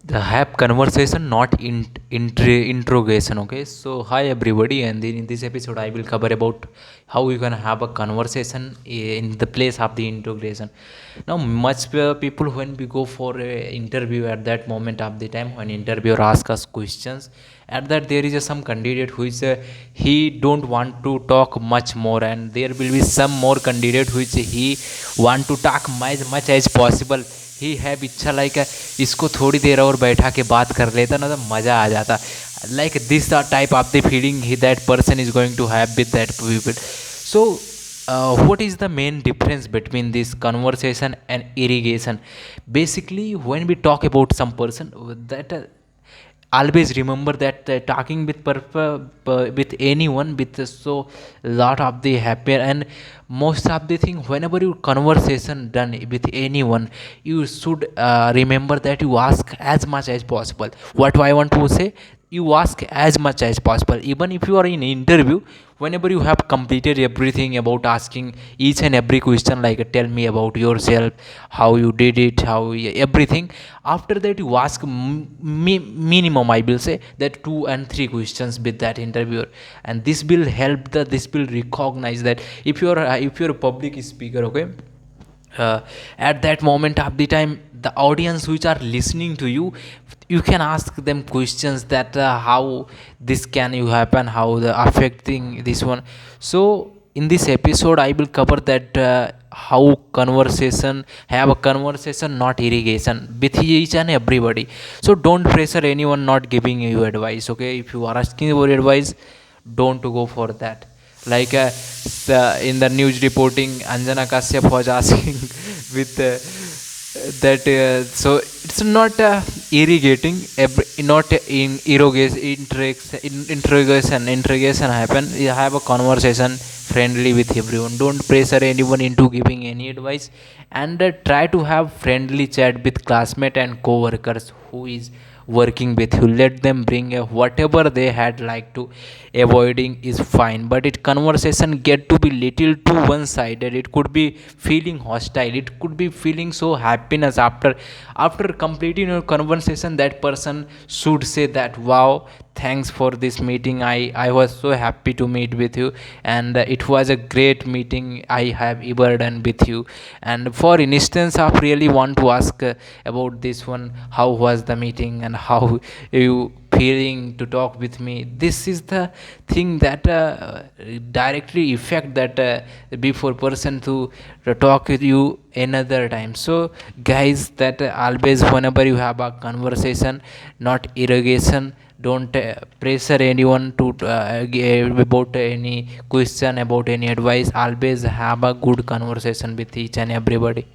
The have conversation, not interrogation. Okay, so hi everybody, and then in this episode, I will cover about how you can have a conversation in the place of the interrogation. Now, much people when we go for a interview at that moment of the time when interviewer asks us questions, at that there is some candidate who is he don't want to talk much more, and there will be some more candidate which he want to talk much as possible. ही है इच्छा like इसको थोड़ी देर और बैठा के बात कर लेता ना तो मज़ा आ जाता like this type of the feeling ही that person is going to have with that people so what is the main difference between this conversation and irrigation? Basically when we talk about some person that always remember that talking with anyone with so lot of the happier and most of the thing whenever you conversation done with anyone you should remember that you ask as much as possible. What I want to say, you ask as much as possible even if you are in interview. Whenever you have completed everything about asking each and every question like tell me about yourself, how you did it, everything, after that you ask minimum I will say that 2 and 3 questions with that interviewer, and this will help this will recognize that if you're a public speaker, okay, at that moment of the time the audience which are listening to you, you can ask them questions that how this can you happen, how the affecting this one. So in this episode I will cover that how conversation have a conversation, not irrigation, with each and everybody. So don't pressure anyone not giving you advice. Okay, if you are asking for advice, don't go for that. Like in the news reporting, Anjana Kashyap was asking with that. So it's not irrigating, not in interrogation happen. You have a conversation friendly with everyone. Don't pressure anyone into giving any advice, and try to have friendly chat with classmate and co-workers who is working with you. Let them bring whatever they had like to. Avoiding is fine, but it conversation get to be little too one sided. It could be feeling hostile, it could be feeling so happiness after completing your conversation. That person should say that wow, thanks for this meeting, I was so happy to meet with you, and it was a great meeting I have ever done with you. And for instance I really want to ask about this one, how was the meeting and how you feeling to talk with me. This is the thing that directly affect that before person to talk with you another time. So guys, that always whenever you have a conversation, not irrigation, don't pressure anyone to give about any question, about any advice. Always have a good conversation with each and everybody.